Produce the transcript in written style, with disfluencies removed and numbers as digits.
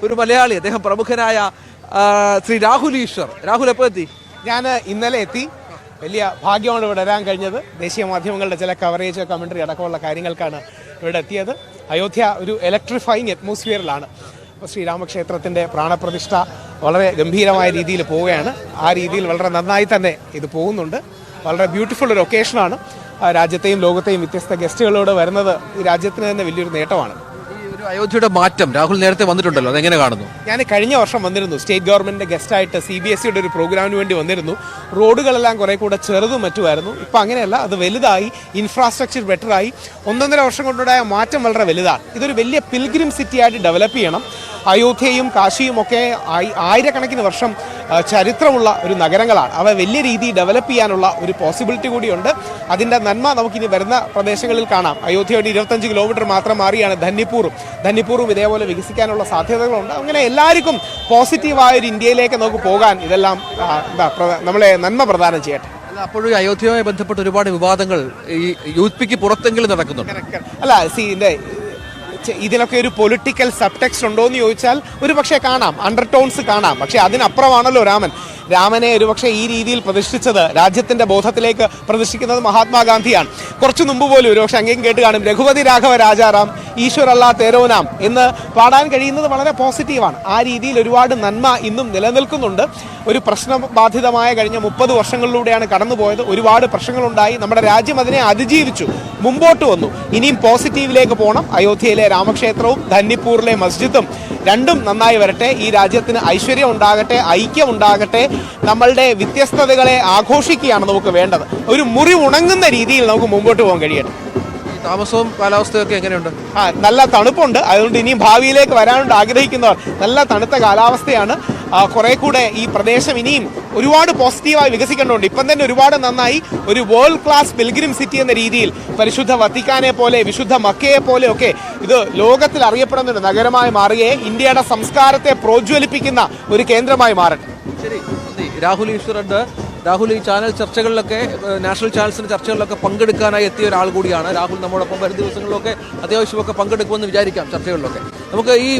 ഒരു മലയാളി, അദ്ദേഹം പ്രമുഖനായ ശ്രീ രാഹുൽ ഈശ്വർ. രാഹുൽ എപ്പോൾ എത്തി? ഞാൻ ഇന്നലെ എത്തി. വലിയ ഭാഗ്യമാണ് ഇവിടെ വരാൻ കഴിഞ്ഞത്. ദേശീയ മാധ്യമങ്ങളുടെ ചില കവറേജ്, കമൻട്രി അടക്കമുള്ള കാര്യങ്ങൾക്കാണ് ഇവിടെ എത്തിയത്. അയോധ്യ ഒരു ഇലക്ട്രിഫൈങ് അറ്റ്മോസ്ഫിയറിലാണ്. അപ്പോൾ ശ്രീരാമക്ഷേത്രത്തിൻ്റെ പ്രാണപ്രതിഷ്ഠ വളരെ ഗംഭീരമായ രീതിയിൽ പോവുകയാണ്. ആ രീതിയിൽ വളരെ നന്നായി തന്നെ ഇത് പോകുന്നുണ്ട്. വളരെ ബ്യൂട്ടിഫുൾ ഒരു ഒക്കേഷനാണ്. രാജ്യത്തെയും ലോകത്തെയും വ്യത്യസ്ത ഗസ്റ്റുകളോട് വരുന്നത് ഈ രാജ്യത്തിന് തന്നെ വലിയൊരു നേട്ടമാണ്. ഒരു അയോധ്യയുടെ മാറ്റം രാഹുൽ നേരത്തെ വന്നിട്ടുണ്ടല്ലോ, അതെങ്ങനെ കാണുന്നു? ഞാൻ കഴിഞ്ഞ വർഷം വന്നിരുന്നു. സ്റ്റേറ്റ് ഗവൺമെന്റിന്റെ ഗസ്റ്റായിട്ട് CBSEയുടെ ഒരു പ്രോഗ്രാമിന് വേണ്ടി വന്നിരുന്നു. റോഡുകളെല്ലാം കുറെ കൂടെ ചെറുതും മറ്റുമായിരുന്നു. ഇപ്പം അങ്ങനെയല്ല, അത് വലുതായി, ഇൻഫ്രാസ്ട്രക്ചർ ബെറ്ററായി. 1.5 വർഷം കൊണ്ടുണ്ടായ മാറ്റം വളരെ വലുതാണ്. ഇതൊരു വലിയ പിൽഗ്രിം സിറ്റി ആയിട്ട് ഡെവലപ്പ് ചെയ്യണം. അയോധ്യയും കാശിയും ഒക്കെ ആയിരക്കണക്കിന് വർഷം ചരിത്രമുള്ള ഒരു നഗരങ്ങളാണ്. അവ വലിയ രീതിയിൽ ഡെവലപ്പ് ചെയ്യാനുള്ള ഒരു പോസിബിലിറ്റി കൂടിയുണ്ട്. അതിൻ്റെ നന്മ നമുക്കിനി വരുന്ന പ്രദേശങ്ങളിൽ കാണാം. അയോധ്യയുടെ 25 കിലോമീറ്റർ മാത്രം മാറിയാണ് ധന്നിപ്പൂറും ഇതേപോലെ വികസിക്കാനുള്ള സാധ്യതകളുണ്ട്. അങ്ങനെ എല്ലാവർക്കും പോസിറ്റീവായ ഒരു ഇന്ത്യയിലേക്ക് നമുക്ക് പോകാൻ ഇതെല്ലാം നമ്മളെ നന്മ പ്രദാനം ചെയ്യട്ടെ. അപ്പോഴും അയോധ്യയുമായി ബന്ധപ്പെട്ട് ഒരുപാട് വിവാദങ്ങൾ ഈ യൂത്ത് പിക്ക് പുറത്തെങ്കിലും നടക്കുന്നുണ്ട്. അല്ല, ഇതിനൊക്കെ ഒരു പൊളിറ്റിക്കൽ സബ്ടെക്സ്റ്റ് ഉണ്ടോ എന്ന് ചോദിച്ചാൽ ഒരു പക്ഷേ കാണാം, അണ്ടർടോൺസ് കാണാം. പക്ഷെ അതിനപ്പുറമാണല്ലോ രാമനെ ഒരുപക്ഷെ ഈ രീതിയിൽ പ്രതിഷ്ഠിച്ചത്, രാജ്യത്തിന്റെ ബോധത്തിലേക്ക് പ്രതിഷ്ഠിക്കുന്നത് മഹാത്മാഗാന്ധിയാണ്. കുറച്ചു മുമ്പ് പോലും ഒരുപക്ഷെ അങ്ങേക്കും കേട്ട് കാണും, രഘുപതി രാഘവ രാജാറാം ഈശ്വരല്ലാ തേരോനാം എന്ന് പാടാൻ കഴിയുന്നത് വളരെ പോസിറ്റീവാണ്. ആ രീതിയിൽ ഒരുപാട് നന്മ ഇന്നും നിലനിൽക്കുന്നുണ്ട്. ഒരു പ്രശ്നബാധിതമായ കഴിഞ്ഞ 30 വർഷങ്ങളിലൂടെയാണ് കടന്നുപോയത്. ഒരുപാട് പ്രശ്നങ്ങളുണ്ടായി. നമ്മുടെ രാജ്യം അതിനെ അതിജീവിച്ചു, മുമ്പോട്ട് വന്നു. ഇനിയും പോസിറ്റീവിലേക്ക് പോകണം. അയോധ്യയിലെ രാമക്ഷേത്രവും ധന്നിപ്പൂരിലെ മസ്ജിദും രണ്ടും നന്നായി വരട്ടെ. ഈ രാജ്യത്തിന് ഐശ്വര്യം ഉണ്ടാകട്ടെ, ഐക്യം ഉണ്ടാകട്ടെ. നമ്മളുടെ വ്യത്യസ്തതകളെ ആഘോഷിക്കുകയാണ് നമുക്ക് വേണ്ടത്. ഒരു മുറി ഉണങ്ങുന്ന രീതിയിൽ നമുക്ക് മുമ്പോട്ട് പോകാൻ കഴിയട്ടെ. താമസവും കാലാവസ്ഥയൊക്കെ എങ്ങനെയുണ്ട്? നല്ല തണുപ്പുണ്ട്. അതുകൊണ്ട് ഇനിയും ഭാവിയിലേക്ക് വരാനുണ്ട് ആഗ്രഹിക്കുന്നവർ. നല്ല തണുത്ത കാലാവസ്ഥയാണ്. കുറെ കൂടെ ഈ പ്രദേശം ഇനിയും ഒരുപാട് പോസിറ്റീവായി വികസിക്കേണ്ടതുണ്ട്. ഇപ്പം തന്നെ ഒരുപാട് നന്നായി. ഒരു വേൾഡ് ക്ലാസ് പിൽഗ്രിം സിറ്റി എന്ന രീതിയിൽ പരിശുദ്ധ വത്തിക്കാനെ പോലെ, വിശുദ്ധ മക്കയെ പോലെയൊക്കെ ഇത് ലോകത്തിൽ അറിയപ്പെടുന്ന ഒരു നഗരമായി മാറുകയെ ഇന്ത്യയുടെ സംസ്കാരത്തെ പ്രോജ്വലിപ്പിക്കുന്ന ഒരു കേന്ദ്രമായി മാറട്ടെ. ശരി, രാഹുൽ ഈശ്വറുണ്ട്. രാഹുൽ ഈ ചാനൽ ചർച്ചകളിലൊക്കെ, നാഷണൽ ചാനൽസിന്റെ ചർച്ചകളിലൊക്കെ പങ്കെടുക്കാനായി എത്തിയ ഒരാൾ കൂടിയാണ്. രാഹുൽ നമ്മോടൊപ്പം വരും ദിവസങ്ങളിലൊക്കെ അത്യാവശ്യമൊക്കെ പങ്കെടുക്കുമെന്ന് വിചാരിക്കാം ചർച്ചകളിലൊക്കെ. നമുക്ക് ഈ